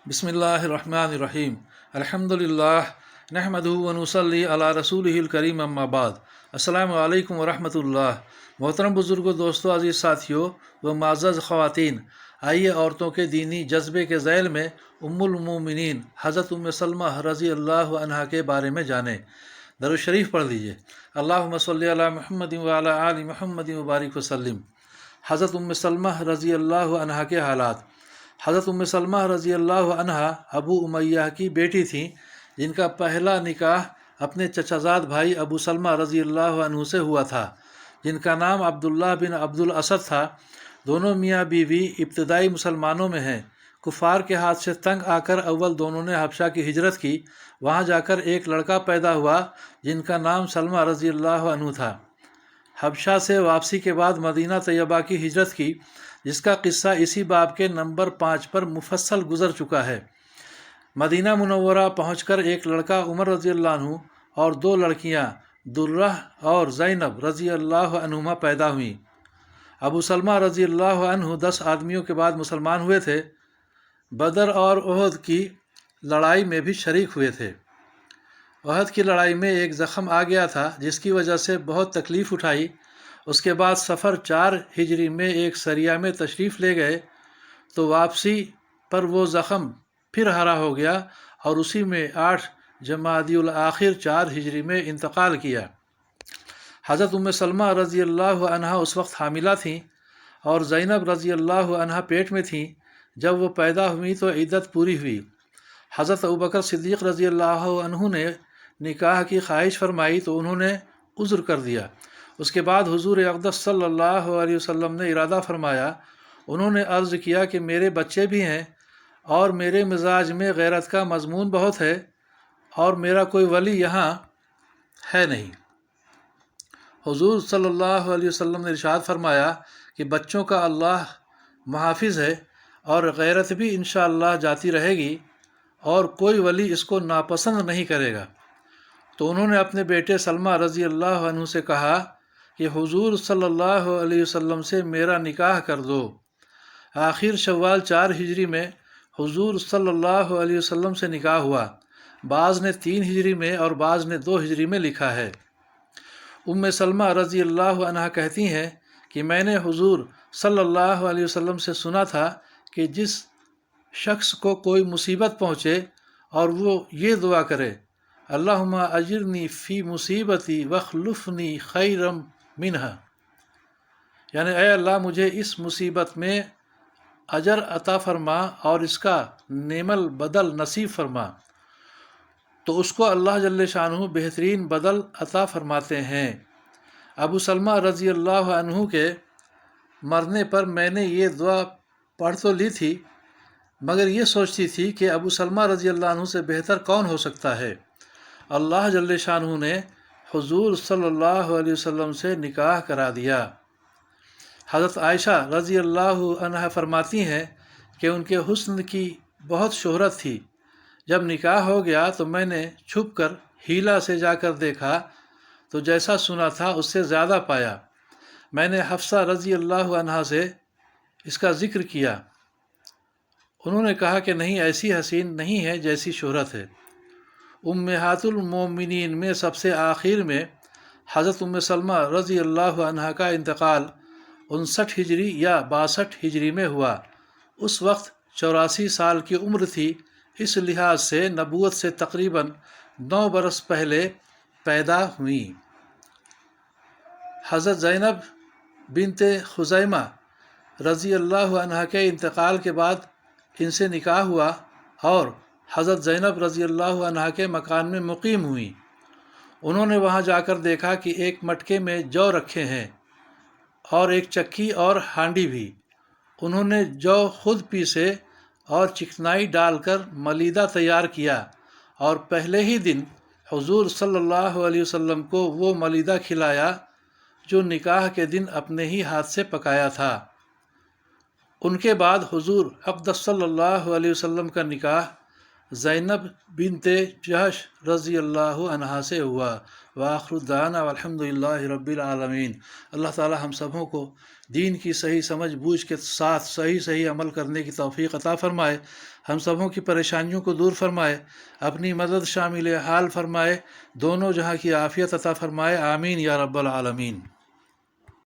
بسم اللہ الرحمن الرحیم الحمدللہ نحمدہ ونصلی علی رسولہ الکریم اما بعد۔ السلام علیکم ورحمۃ اللہ۔ محترم بزرگوں، دوستوں، عزیز ساتھیوں و معزز خواتین، آئیے عورتوں کے دینی جذبے کے ذیل میں ام المومنین حضرت ام سلمہ رضی اللہ عنہا کے بارے میں جانیں۔ درود شریف پڑھ لیجئے۔ اللہم صلی علی محمد وعلی آل محمد وبارک وسلم۔ حضرت ام سلمہ رضی اللہ عنہا کے حالات۔ حضرت ام سلمہ رضی اللہ عنہا ابو امیہ کی بیٹی تھیں، جن کا پہلا نکاح اپنے چچا زاد بھائی ابو سلمہ رضی اللہ عنہ سے ہوا تھا، جن کا نام عبداللہ بن عبد الاسد تھا۔ دونوں میاں بیوی ابتدائی مسلمانوں میں ہیں۔ کفار کے ہاتھ سے تنگ آ کر اول دونوں نے حبشہ کی ہجرت کی۔ وہاں جا کر ایک لڑکا پیدا ہوا جن کا نام سلمہ رضی اللہ عنہ تھا۔ حبشہ سے واپسی کے بعد مدینہ طیبہ کی ہجرت کی، جس کا قصہ اسی باب کے نمبر 5 پر مفصل گزر چکا ہے۔ مدینہ منورہ پہنچ کر ایک لڑکا عمر رضی اللہ عنہ اور دو لڑکیاں درہ اور زینب رضی اللہ عنہما پیدا ہوئیں۔ ابو سلمہ رضی اللہ عنہ 10 آدمیوں کے بعد مسلمان ہوئے تھے۔ بدر اور احد کی لڑائی میں بھی شریک ہوئے تھے۔ احد کی لڑائی میں ایک زخم آ گیا تھا، جس کی وجہ سے بہت تکلیف اٹھائی۔ اس کے بعد سفر 4 ہجری میں ایک سریہ میں تشریف لے گئے تو واپسی پر وہ زخم پھر ہرا ہو گیا اور اسی میں 8 جمادی الاخر 4 ہجری میں انتقال کیا۔ حضرت ام سلمہ رضی اللہ عنہا اس وقت حاملہ تھیں اور زینب رضی اللہ عنہا پیٹ میں تھیں۔ جب وہ پیدا ہوئیں تو عدت پوری ہوئی۔ حضرت ابوبکر صدیق رضی اللہ عنہ نے نکاح کی خواہش فرمائی تو انہوں نے عذر کر دیا۔ اس کے بعد حضور اقدس صلی اللہ علیہ وسلم نے ارادہ فرمایا۔ انہوں نے عرض کیا کہ میرے بچے بھی ہیں اور میرے مزاج میں غیرت کا مضمون بہت ہے اور میرا کوئی ولی یہاں ہے نہیں۔ حضور صلی اللہ علیہ وسلم نے ارشاد فرمایا کہ بچوں کا اللہ محافظ ہے اور غیرت بھی انشاءاللہ جاتی رہے گی اور کوئی ولی اس کو ناپسند نہیں کرے گا۔ تو انہوں نے اپنے بیٹے سلمہ رضی اللہ عنہ سے کہا کہ حضور صلی اللہ علیہ وسلم سے میرا نکاح کر دو۔ آخر شوال 4 ہجری میں حضور صلی اللہ علیہ وسلم سے نکاح ہوا۔ بعض نے 3 ہجری میں اور بعض نے 2 ہجری میں لکھا ہے۔ ام سلمہ رضی اللہ عنہا کہتی ہیں کہ میں نے حضور صلی اللہ علیہ وسلم سے سنا تھا کہ جس شخص کو کوئی مصیبت پہنچے اور وہ یہ دعا کرے، اللہم اجرنی فی مصیبتی واخلفنی خیرم منہا، یعنی اے اللہ مجھے اس مصیبت میں اجر عطا فرما اور اس کا نعم البدل نصیب فرما، تو اس کو اللہ جل شانہ بہترین بدل عطا فرماتے ہیں۔ ابو سلمہ رضی اللہ عنہ کے مرنے پر میں نے یہ دعا پڑھ تو لی تھی، مگر یہ سوچتی تھی کہ ابو سلمہ رضی اللہ عنہ سے بہتر کون ہو سکتا ہے۔ اللہ جل شانہ نے حضور صلی اللہ علیہ وسلم سے نکاح کرا دیا۔ حضرت عائشہ رضی اللہ عنہا فرماتی ہیں کہ ان کے حسن کی بہت شہرت تھی۔ جب نکاح ہو گیا تو میں نے چھپ کر حیلہ سے جا کر دیکھا تو جیسا سنا تھا اس سے زیادہ پایا۔ میں نے حفصہ رضی اللہ عنہا سے اس کا ذکر کیا۔ انہوں نے کہا کہ نہیں، ایسی حسین نہیں ہے جیسی شہرت ہے۔ امہات المومنین میں سب سے آخر میں حضرت ام سلمہ رضی اللہ عنہا کا انتقال 59 ہجری یا 62 ہجری میں ہوا۔ اس وقت 84 سال کی عمر تھی، اس لحاظ سے نبوت سے تقریباً 9 برس پہلے پیدا ہوئیں۔ حضرت زینب بنت خزیمہ رضی اللہ عنہا کے انتقال کے بعد ان سے نکاح ہوا اور حضرت زینب رضی اللہ عنہا کے مکان میں مقیم ہوئیں۔ انہوں نے وہاں جا کر دیکھا کہ ایک مٹکے میں جو رکھے ہیں اور ایک چکی اور ہانڈی بھی۔ انہوں نے جو خود پیسے اور چکنائی ڈال کر ملیدہ تیار کیا اور پہلے ہی دن حضور صلی اللہ علیہ وسلم کو وہ ملیدہ کھلایا جو نکاح کے دن اپنے ہی ہاتھ سے پکایا تھا۔ ان کے بعد حضور اقدس صلی اللہ علیہ وسلم کا نکاح زینب بنت جہش رضی اللہ عنہا سے ہوا۔ وآخر الدعوانا والحمد للہ رب العالمین۔ اللہ تعالی ہم سبوں کو دین کی صحیح سمجھ بوجھ کے ساتھ صحیح عمل کرنے کی توفیق عطا فرمائے، ہم سبوں کی پریشانیوں کو دور فرمائے، اپنی مدد شامل حال فرمائے، دونوں جہاں کی عافیت عطا فرمائے، آمین یا رب العالمین۔